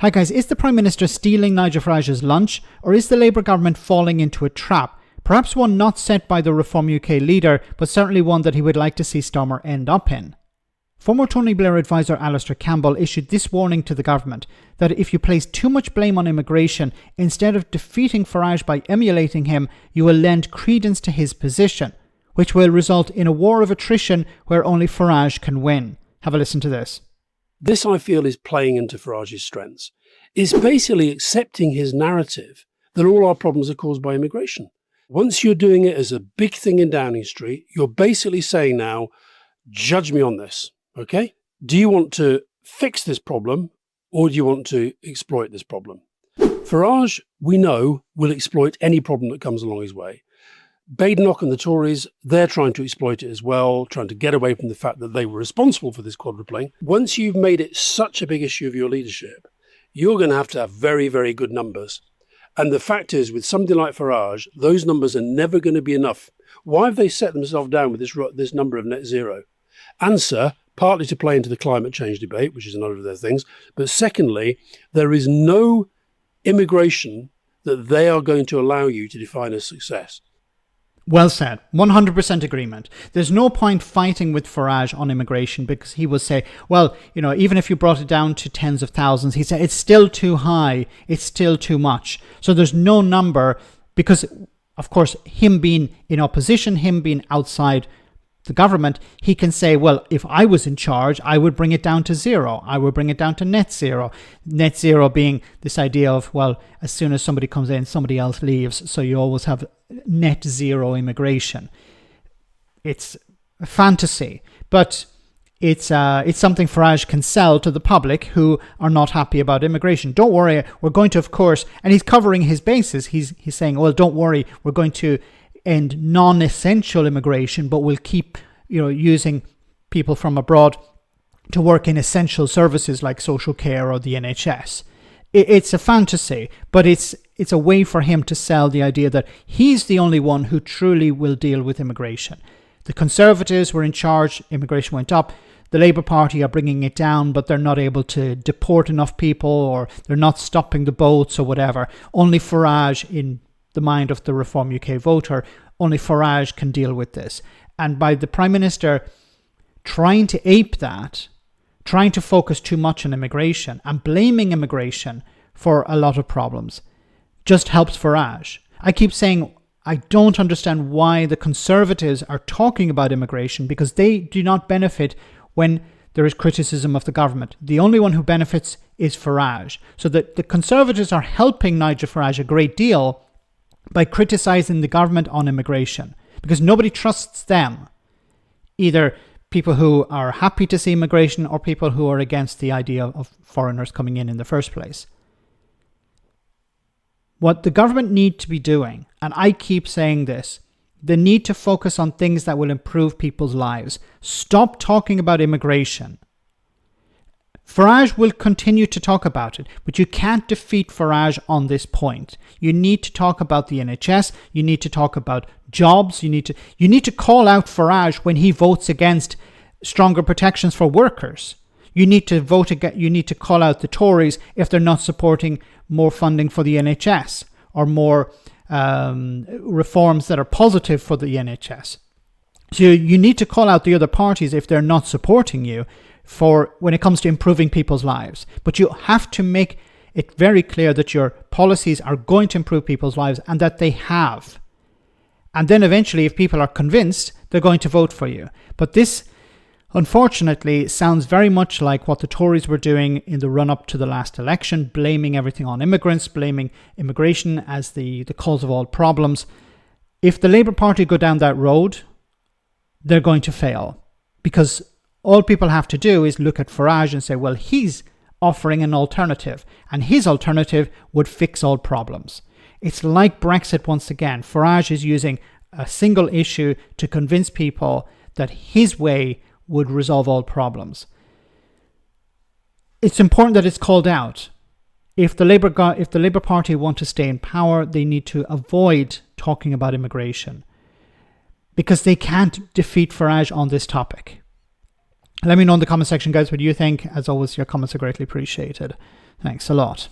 Hi guys, is the Prime Minister stealing Nigel Farage's lunch, or is the Labour government falling into a trap? Perhaps one not set by the Reform UK leader, but certainly one that he would like to see Stormer end up in. Former Tony Blair advisor Alistair Campbell issued this warning to the government, that if you place too much blame on immigration, instead of defeating Farage by emulating him, you will lend credence to his position, which will result in a war of attrition where only Farage can win. Have a listen to this. This, I feel, is playing into Farage's strengths. It's basically accepting his narrative that all our problems are caused by immigration. Once you're doing it as a big thing in Downing Street, you're basically saying now, judge me on this, okay? Do you want to fix this problem, or do you want to exploit this problem? Farage, we know, will exploit any problem that comes along his way. Badenoch and the Tories, they're trying to exploit it as well, trying to get away from the fact that they were responsible for this quadrupling. Once you've made it such a big issue of your leadership, you're going to have very, very good numbers. And the fact is, with somebody like Farage, those numbers are never going to be enough. Why have they set themselves down with this number of net zero? Answer, partly to play into the climate change debate, which is another of their things. But secondly, there is no immigration that they are going to allow you to define as success. Well said. 100% agreement. There's no point fighting with Farage on immigration, because he will say, well, even if you brought it down to tens of thousands, he said it's still too high, it's still too much. So there's no number, because, of course, him being in opposition, him being outside the government, he can say, well, if I was in charge, I would bring it down to zero. I would bring it down to net zero. Net zero being this idea of, well, as soon as somebody comes in, somebody else leaves. So you always have net zero immigration. It's a fantasy, but it's something Farage can sell to the public who are not happy about immigration. Don't worry, we're going to, of course, and he's covering his bases. He's saying, well, don't worry, we're going to end non-essential immigration, but we'll keep using people from abroad to work in essential services like social care or the NHS. It's a fantasy, but it's a way for him to sell the idea that he's the only one who truly will deal with immigration. The Conservatives were in charge, immigration went up. The Labour Party are bringing it down, but they're not able to deport enough people, or they're not stopping the boats or whatever. Only Farage, in the mind of the Reform UK voter, only Farage can deal with this. And by the Prime Minister trying to ape that, trying to focus too much on immigration and blaming immigration for a lot of problems, just helps Farage. I keep saying I don't understand why the Conservatives are talking about immigration, because they do not benefit when there is criticism of the government. The only one who benefits is Farage. So that the Conservatives are helping Nigel Farage a great deal by criticising the government on immigration, because nobody trusts them, either people who are happy to see immigration or people who are against the idea of foreigners coming in the first place. What the government need to be doing, and I keep saying this, they need to focus on things that will improve people's lives. Stop talking about immigration. Farage will continue to talk about it, but you can't defeat Farage on this point. You need to talk about the NHS, you need to talk about jobs, you need to call out Farage when he votes against stronger protections for workers. You need to call out the Tories if they're not supporting more funding for the NHS or more reforms that are positive for the NHS. So you need to call out the other parties if they're not supporting you for when it comes to improving people's lives. But you have to make it very clear that your policies are going to improve people's lives and that they have. And then eventually, if people are convinced, they're going to vote for you. But this, unfortunately, sounds very much like what the Tories were doing in the run-up to the last election, blaming everything on immigrants, blaming immigration as the cause of all problems. If the Labour Party go down that road, they're going to fail, because all people have to do is look at Farage and say, well, he's offering an alternative, and his alternative would fix all problems. It's like Brexit once again. Farage is using a single issue to convince people that his way would resolve all problems. It's important that it's called out. If the Labour Party want to stay in power, they need to avoid talking about immigration, because they can't defeat Farage on this topic. Let me know in the comment section, guys, what you think. As always, your comments are greatly appreciated. Thanks a lot.